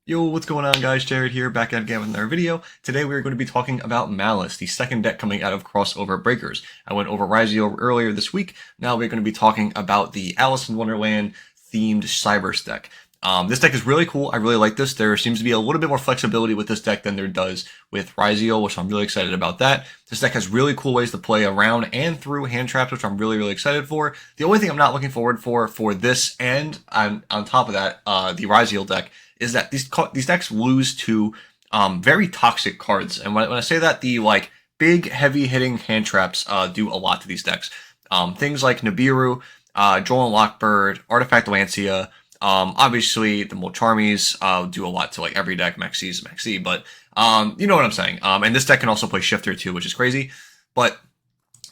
Yo, what's going on guys? Jared here, back at again with another video. Today we're going to be talking about Maliss, the second deck coming out of Crossover Breakers. I went over Bystial earlier this week. Now we're going to be talking about the Alice in Wonderland themed cyberse deck. This deck is really cool. I really like this. There seems to be a little bit more flexibility with this deck than there does with Bystial, which I'm really excited about that. This deck has really cool ways to play around and through hand traps, which I'm really excited for. The only thing I'm not looking forward for this and on top of that, the Bystial deck, is that these decks lose to very toxic cards. And when I say that, the big heavy hitting hand traps do a lot to these decks. Things like Nibiru, Droll and Lockbird, Artifact Lancia, obviously the Molcharmies do a lot to every deck. Maxi is Maxi, but you know what I'm saying. And this deck can also play Shifter too, which is crazy. But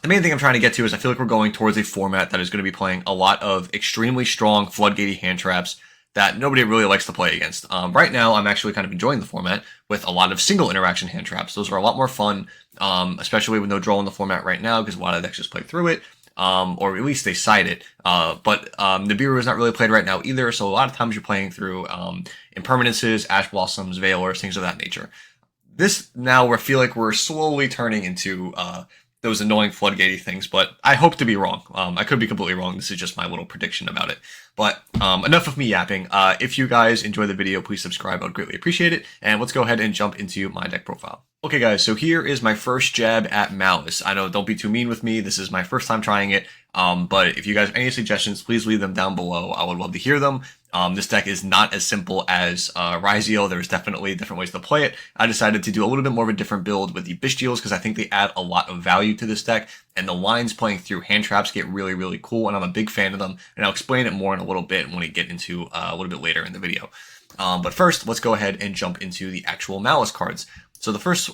the main thing I'm trying to get to is I feel like we're going towards a format that is going to be playing a lot of extremely strong floodgatey hand traps that nobody really likes to play against. Right now, I'm actually kind of enjoying the format with a lot of single interaction hand traps. Those are a lot more fun, especially with no draw in the format right now, because a lot of decks just play through it, or at least they side it. But Nibiru is not really played right now either, so a lot of times you're playing through Impermanences, Ash Blossoms, Veilers, things of that nature. This now, I feel like we're slowly turning into those annoying floodgatey things, but I hope to be wrong. I could be completely wrong. This is just my little prediction about it. But enough of me yapping. If you guys enjoy the video, please subscribe. I would greatly appreciate it. And let's go ahead and jump into my deck profile. Okay, guys, so here is my first jab at Maliss. I know, don't be too mean with me. This is my first time trying it. But if you guys have any suggestions, please leave them down below. I would love to hear them. This deck is not as simple as Bystial. There's definitely different ways to play it. I decided to do a little bit more of a different build with the Bystials because I think they add a lot of value to this deck, and the lines playing through hand traps get really cool, and I'm a big fan of them, and I'll explain it more in a little bit when we get into a little bit later in the video. But first, let's go ahead and jump into the actual Maliss cards. So the first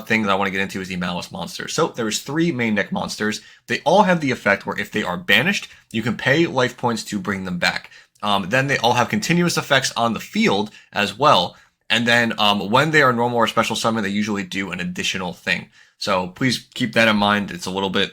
thing that I want to get into is the Maliss monsters. So there's 3 main deck monsters. They all have the effect where if they are banished, you can pay life points to bring them back. Then they all have continuous effects on the field as well. And then when they are normal or special summon, they usually do an additional thing. So please keep that in mind. It's a little bit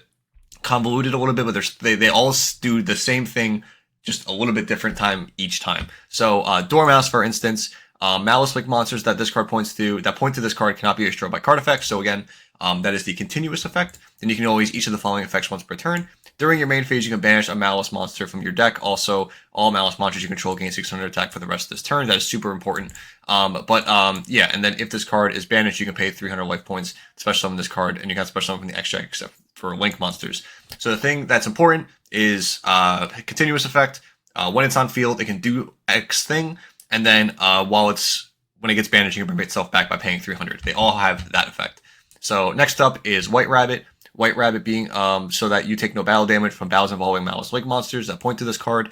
convoluted but they all do the same thing, just a little bit different time each time. So Dormouse, for instance, Maliss-like monsters that this card points to, that point to this card cannot be destroyed by card effects. So again, that is the continuous effect. Then you can always each of the following effects once per turn. During your main phase, you can banish a Maliss monster from your deck. Also, all Maliss monsters you control gain 600 attack for the rest of this turn. That is super important. Yeah, and then if this card is banished, you can pay 300 life points, special summon this card, and you can special summon from the X deck except for Link monsters. So the thing that's important is continuous effect. When it's on field, it can do X thing, and then when it gets banished, you can bring itself back by paying 300. They all have that effect. So next up is White Rabbit. White Rabbit being so that you take no battle damage from battles involving Maliss-like monsters that point to this card.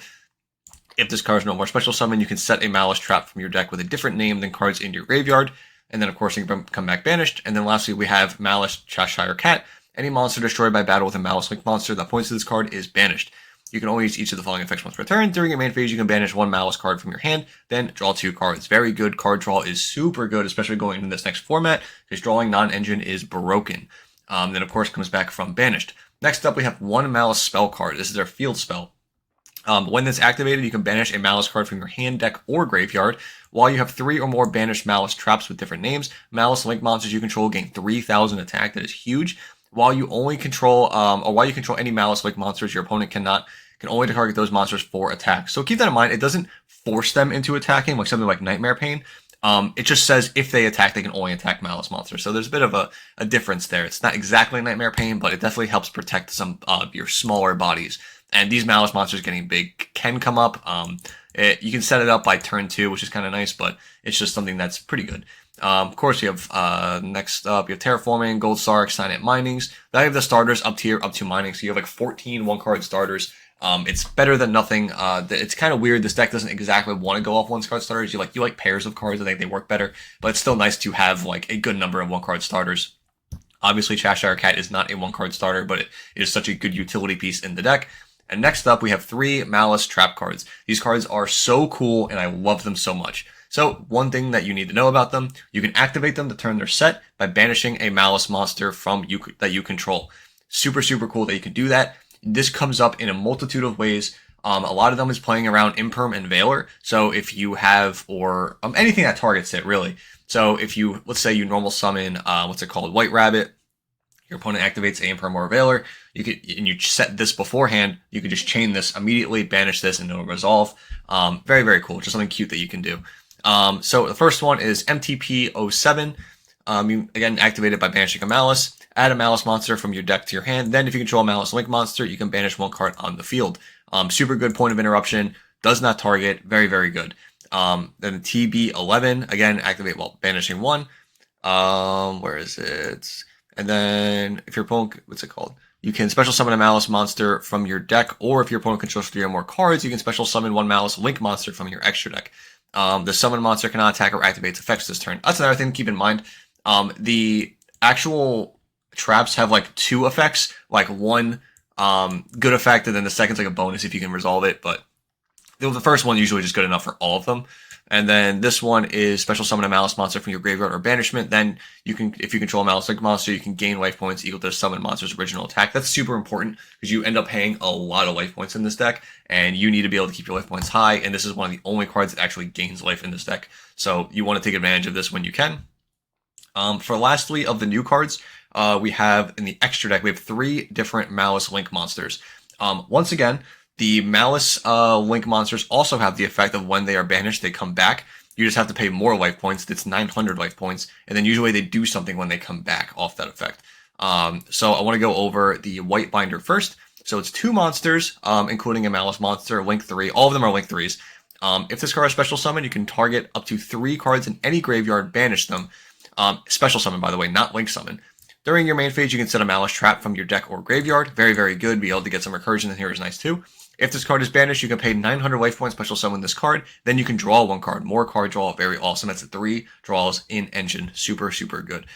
If this card is no more special summon, you can set a Maliss trap from your deck with a different name than cards in your graveyard. And then, of course, you can come back banished. And then lastly, we have Maliss Cheshire Cat. Any monster destroyed by battle with a Maliss-like monster that points to this card is banished. You can only use each of the following effects once per turn. During your main phase, you can banish 1 Maliss card from your hand, then draw 2 cards. Very good. Card draw is super good, especially going into this next format, because drawing non-engine is broken. Then, of course, comes back from banished. Next up, we have 1 Maliss spell card. This is their field spell. When this activated, you can banish a Maliss card from your hand, deck, or graveyard. While you have 3 or more banished Maliss traps with different names, Maliss Link monsters you control gain 3,000 attack. That is huge. While you only control, while you control any Maliss Link monsters, your opponent can only target those monsters for attack. So keep that in mind. It doesn't force them into attacking, like something like Nightmare Pain. It just says if they attack, they can only attack Maliss monsters. So there's a bit of a difference there. It's not exactly Nightmare Pain, but it definitely helps protect some of your smaller bodies. And these Maliss monsters getting big can come up. You can set it up by turn 2, which is kind of nice, but it's just something that's pretty good. Of course, you have next up, you have Terraforming, Gold Sark, Signet Minings. Then you have the starters up tier, up to Mining. So you have 14 1-card starters. It's better than nothing. It's kind of weird. This deck doesn't exactly want to go off 1-card starters. You like pairs of cards. I think they work better, but it's still nice to have a good number of 1-card starters. Obviously, Cheshire Cat is not a 1-card starter, but it is such a good utility piece in the deck. And next up, we have 3 Maliss trap cards. These cards are so cool, and I love them so much. So one thing that you need to know about them, you can activate them to turn their set by banishing a Maliss monster that you control. Super cool that you can do that. This comes up in a multitude of ways. A lot of them is playing around Imperm and Veiler. So if you have, or anything that targets it, really. So if you, let's say you normal summon, what's it called, White Rabbit, your opponent activates a Imperm or a Veiler, and you set this beforehand, you could just chain this immediately, banish this, and it'll resolve. Very, very cool. Just something cute that you can do. So the first one is MTP07. You, again, activate it by banishing a Maliss. Add a Maliss monster from your deck to your hand. Then if you control a Maliss Link monster, you can banish one card on the field. Super good point of interruption. Does not target. Very, very good. Then the TB11, again, activate while banishing one. Where is it? And then if your opponent, what's it called? You can special summon a Maliss monster from your deck, or if your opponent controls 3 or more cards, you can special summon one Maliss Link monster from your extra deck. The summon monster cannot attack or activate its effects this turn. That's another thing to keep in mind. The actual traps have like 2 effects, like one good effect, and then the second's like a bonus if you can resolve it. But the first one usually just good enough for all of them. And then this one is special summon a Maliss monster from your graveyard or banishment. Then you can, if you control a Maliss Link monster, you can gain life points equal to the summon monster's original attack. That's super important because you end up paying a lot of life points in this deck, and you need to be able to keep your life points high. And this is one of the only cards that actually gains life in this deck. So you want to take advantage of this when you can. For lastly of the new cards, we have in the extra deck, we have 3 different Maliss Link monsters. Once again, the Maliss Link monsters also have the effect of when they are banished, they come back. You just have to pay more life points. It's 900 life points. And then usually they do something when they come back off that effect. So I want to go over the White Binder first. So it's 2 monsters, including a Maliss monster, Link 3. All of them are Link 3s. If this card is special summon, you can target up to 3 cards in any graveyard, banish them. Special summon, by the way, not Link summon. During your main phase, you can set a Maliss trap from your deck or graveyard. Very, very good. Be able to get some recursion in here is nice too. If this card is banished, you can pay 900 life points, special summon this card. Then you can draw 1 card. More card draw, very awesome. That's 3 draws in Engine. Super, super good.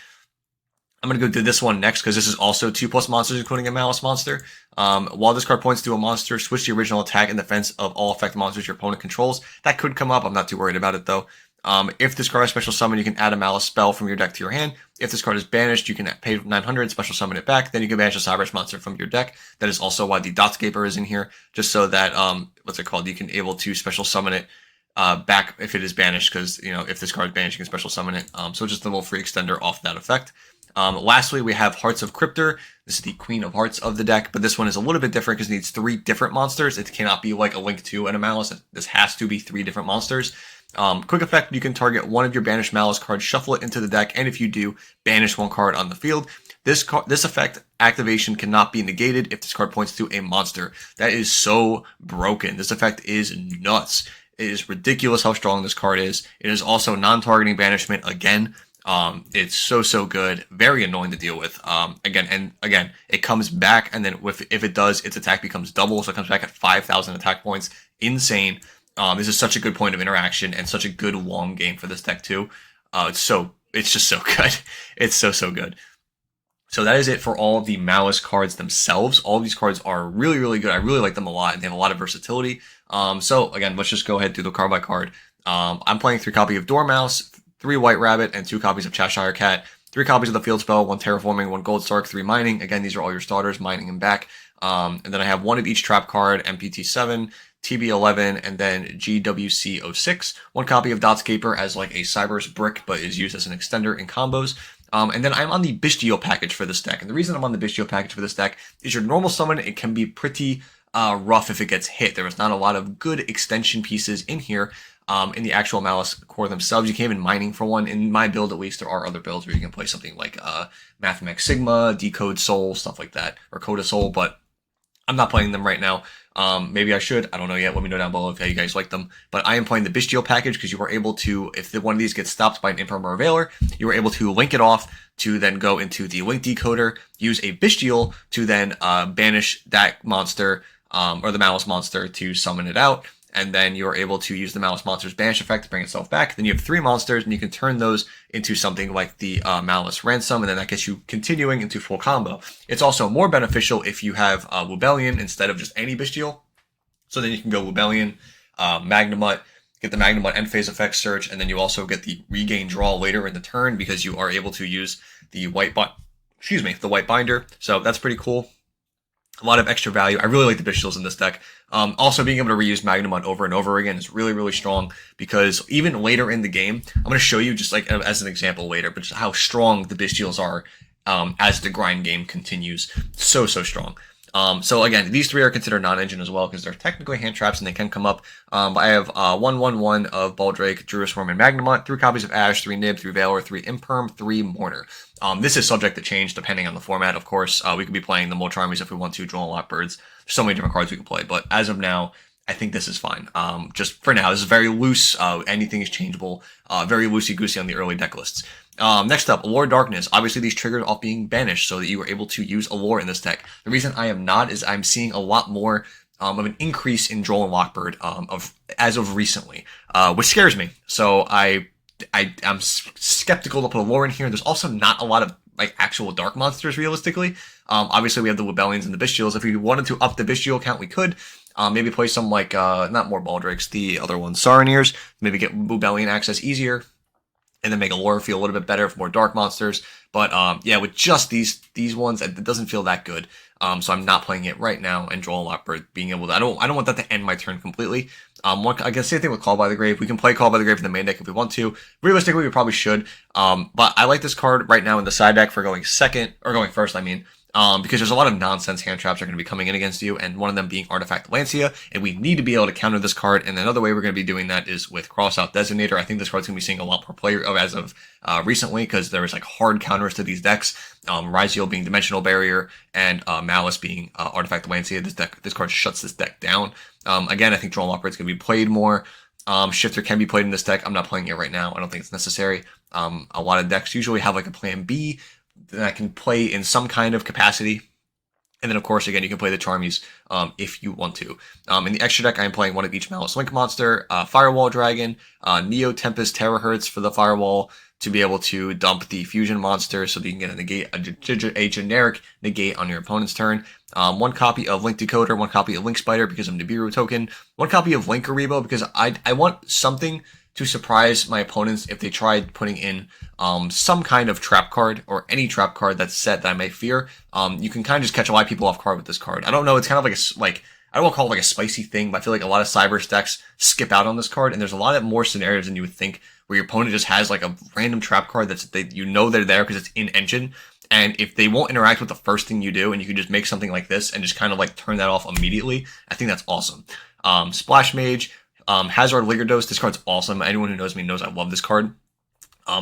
I'm going to go do this one next because this is also 2+ monsters, including a Maliss monster. While this card points to a monster, switch the original attack and defense of all affected monsters your opponent controls. That could come up. I'm not too worried about it though. If this card is special summon, you can add a Maliss spell from your deck to your hand. If this card is banished, you can pay 900, special summon it back. Then you can banish a cyberse monster from your deck. That is also why the Dotscaper is in here, just so that, what's it called? You can able to special summon it back if it is banished, because, you know, if this card is banished, you can special summon it. So just a little free extender off that effect. Lastly, we have Hearts of Cryptor. This is the Queen of Hearts of the deck, but this one is a little bit different because it needs 3 different monsters. It cannot be like a Link 2 and a Maliss. This has to be 3 different monsters. Quick effect, you can target one of your banished Maliss cards, shuffle it into the deck, and if you do, banish 1 card on the field. This effect activation cannot be negated if this card points to a monster. That is so broken. This effect is nuts. It is ridiculous how strong this card is. It is also non-targeting banishment again. It's so good. Very annoying to deal with. Again, it comes back, and then if it does, its attack becomes double, so it comes back at 5,000 attack points. Insane. This is such a good point of interaction and such a good long game for this deck too. It's just so good. It's so good. So that is it for all of the Maliss cards themselves. All of these cards are really, really good. I really like them a lot, and they have a lot of versatility. So again, let's just go ahead through the card by card. I'm playing 3 copies of Dormouse, 3 White Rabbit, and 2 copies of Cheshire Cat, 3 copies of the Field Spell, 1 Terraforming, 1 Gold Stark, 3 Mining. Again, these are all your starters, mining and back. And then I have 1 of each trap card, MPT7, TB11, and then GWC06. 1 copy of Dotscaper as like a cyberse brick, but is used as an extender in combos. And then I'm on the Bystial package for this deck. And the reason I'm on the Bystial package for this deck is your normal summon, it can be pretty rough if it gets hit. There is not a lot of good extension pieces in here. In the actual Maliss core themselves, you can't even mining for one. In my build, at least, there are other builds where you can play something like Mathemax Sigma, Decode Soul, stuff like that, or Coda Soul, but I'm not playing them right now. Maybe I should. I don't know yet. Let me know down below if you guys like them. But I am playing the Bystial package because you are able to, if one of these gets stopped by an Imperm or a Veiler, you are able to link it off to then go into the link decoder, use a Bystial to then banish that monster or the Maliss monster to summon it out. And then you're able to use the Maliss monster's banish effect to bring itself back. Then you have 3 monsters, and you can turn those into something like the Maliss Ransom, and then that gets you continuing into full combo. It's also more beneficial if you have Wubellion instead of just any Bystial. So then you can go Wubellion, Magnemite, get the Magnemite end phase effect search, and then you also get the regain draw later in the turn because you are able to use the white binder. So that's pretty cool. A lot of extra value. I really like the Bystials in this deck. Also, being able to reuse Magnemite over and over again is really, really strong because even later in the game, I'm going to show you just like as an example later, but just how strong the Bystials are as the grind game continues. So strong. So again, these three are considered non-engine as well because they're technically hand traps and they can come up. But I have 1/1/1 of Baldrake, Druisworm, and Magnemite, 3 copies of Ash, 3 Nib, 3 Valor, 3 Imperm, 3 Mourner. This is subject to change depending on the format, of course. We could be playing the Moltres armies if we want to, draw a lot birds. There's so many different cards we can play, but as of now, I think this is fine. Just for now, this is very loose. Anything is changeable. Very loosey-goosey on the early deck lists. Next up, Allure Darkness. Obviously, these triggered off being banished so that you were able to use Allure in this deck. The reason I am not is I'm seeing a lot more of an increase in Droll and Lockbird as of recently, which scares me. So I'm skeptical to put Allure in here. There's also not a lot of like actual dark monsters realistically. Obviously, we have the Webellions and the Bystials. If we wanted to up the Bystial count, we could. Maybe play some like, not more Baldrakes, the other ones, Saronniers. Maybe get Webellion access easier. And then make Allure feel a little bit better for more dark monsters. But yeah, with just these ones, it doesn't feel that good. So I'm not playing it right now. And Droll and Lockbird being able to, I don't want that to end my turn completely. I guess same thing with Call by the Grave. We can play Call by the Grave in the main deck if we want to. Realistically, we probably should. But I like this card right now in the side deck for going first, I mean. Because there's a lot of nonsense hand traps that are going to be coming in against you, and one of them being Artifact Lancia, and we need to be able to counter this card, and another way we're going to be doing that is with Crossout Designator. I think this card's going to be seeing a lot more play as of recently, because there was like hard counters to these decks, Ryziel being Dimensional Barrier, and Maliss being Artifact Lancia. This card shuts this deck down. Again, I think Droll and Lockbird's going to be played more. Shifter can be played in this deck. I'm not playing it right now. I don't think it's necessary. A lot of decks usually have like a plan B that can play in some kind of capacity. And then, of course, again, you can play the Charmies if you want to. In the extra deck, I am playing one of each Malice Link monster, Firewall Dragon, Neo Tempest Terahertz for the Firewall to be able to dump the Fusion monster so that you can get a negate, a generic negate on your opponent's turn. 1 copy of Link Decoder, 1 copy of Link Spider because I'm Nibiru token, 1 copy of Link Aribo because I want something to surprise my opponents if they tried putting in some kind of trap card or any trap card that's set that I may fear. You can kind of just catch a lot of people off guard with this card. I don't know, it's kind of like I don't want to call it like a cyberse thing, but I feel like a lot of cyberse decks skip out on this card, and there's a lot of more scenarios than you would think where your opponent just has like a random trap card that's they're there because it's in engine, and if they won't interact with the first thing you do, and you can just make something like this and just kind of like turn that off immediately, I think that's awesome. Splash Mage, Hazard Ligardos, this card's awesome. Anyone who knows me knows I love this card.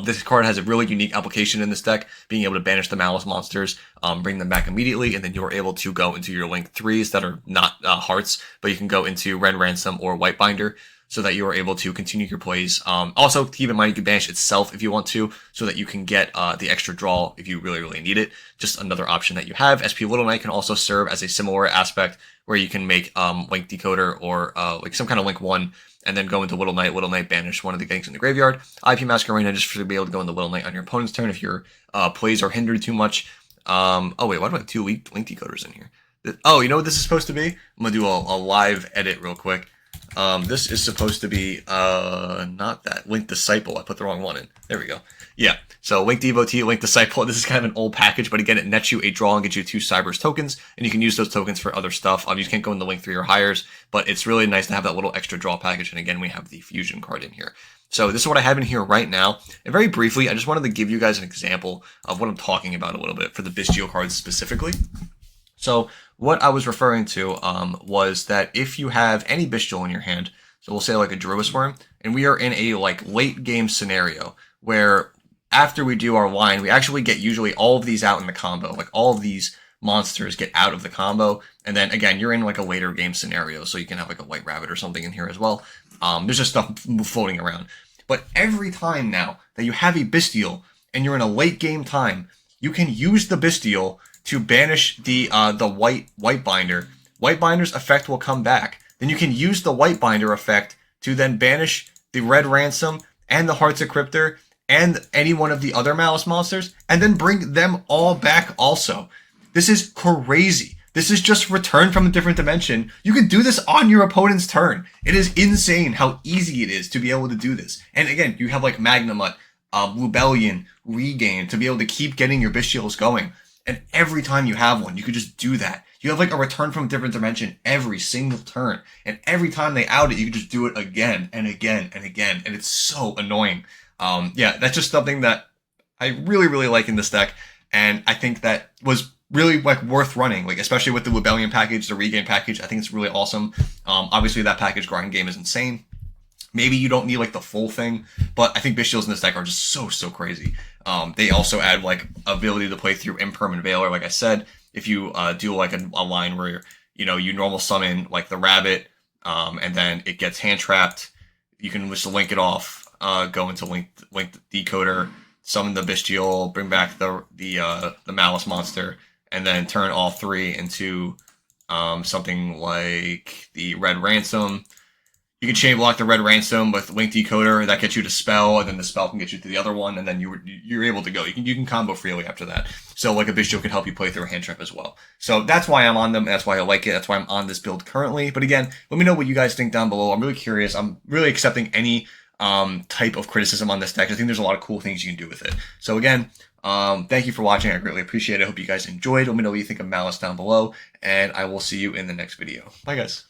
This card has a really unique application in this deck, being able to banish the Malice monsters, bring them back immediately, and then you're able to go into your Link 3s that are not hearts, but you can go into Ren Ransom or White Binder, so that you are able to continue your plays. Also, keep in mind you can banish itself if you want to, so that you can get the extra draw if you really, really need it. Just another option that you have. SP Little Knight can also serve as a similar aspect, where you can make Link Decoder or like some kind of Link 1, and then go into Little Knight banish one of the things in the graveyard. IP Masquerena just to be able to go into Little Knight on your opponent's turn if your plays are hindered too much. Oh wait, why do I have 2 Link Decoders in here? Oh, you know what this is supposed to be? I'm gonna do a live edit real quick. This is supposed to be, not that, Link Disciple. I put the wrong one in. There we go. Yeah, so Link Devotee, Link Disciple. This is kind of an old package, but again, it nets you a draw and gets you 2 cyberse tokens, and you can use those tokens for other stuff. You can't go into Link 3 or higher, but it's really nice to have that little extra draw package, and again, we have the Fusion card in here. So this is what I have in here right now, and very briefly, I just wanted to give you guys an example of what I'm talking about a little bit for the Bystial cards specifically. So what I was referring to was that if you have any Bystial in your hand, so we'll say like a Druisworm, and we are in a like late game scenario where after we do our line, we actually get usually all of these out in the combo, like all of these monsters get out of the combo, and then again, you're in like a later game scenario, so you can have like a White Rabbit or something in here as well. There's just stuff floating around. But every time now that you have a Bystial and you're in a late game time, you can use the Bystial to banish the White Binder. White Binder's effect will come back. Then you can use the White Binder effect to then banish the Red Ransom and the Hearts Encryptor and any one of the other Malice monsters, and then bring them all back also. This is crazy. This is just return from a different dimension. You can do this on your opponent's turn. It is insane how easy it is to be able to do this. And again, you have like Magnemite, Webellion, Regain to be able to keep getting your Bystials going. And every time you have one, you could just do that. you have like a return from a different dimension every single turn. And every time they out it, you can just do it again and again and again. And it's so annoying. Yeah, that's just something that I really, really like in this deck. And I think that was really like worth running, like especially with the Rebellion package, the regain package. I think it's really awesome. Obviously that package grind game is insane. Maybe you don't need like the full thing, but I think Bystials in this deck are just so crazy. They also add like ability to play through Impermanent Veiler. Like I said, if you do like a line where you normal summon like the rabbit, and then it gets hand trapped, you can just link it off, go into link the decoder, summon the Bystial, bring back the Maliss monster, and then turn all three into something like the Red Ransom. You can chain block the Red Ransom with Link Decoder. That gets you to spell, and then the spell can get you to the other one, and then you're able to go. You can combo freely after that. So like a Bystial can help you play through a hand trap as well. So that's why I'm on them. That's why I like it. That's why I'm on this build currently. But again, let me know what you guys think down below. I'm really curious. I'm really accepting any type of criticism on this deck. I think there's a lot of cool things you can do with it. So again, thank you for watching. I greatly appreciate it. I hope you guys enjoyed. Let me know what you think of Maliss down below, and I will see you in the next video. Bye, guys.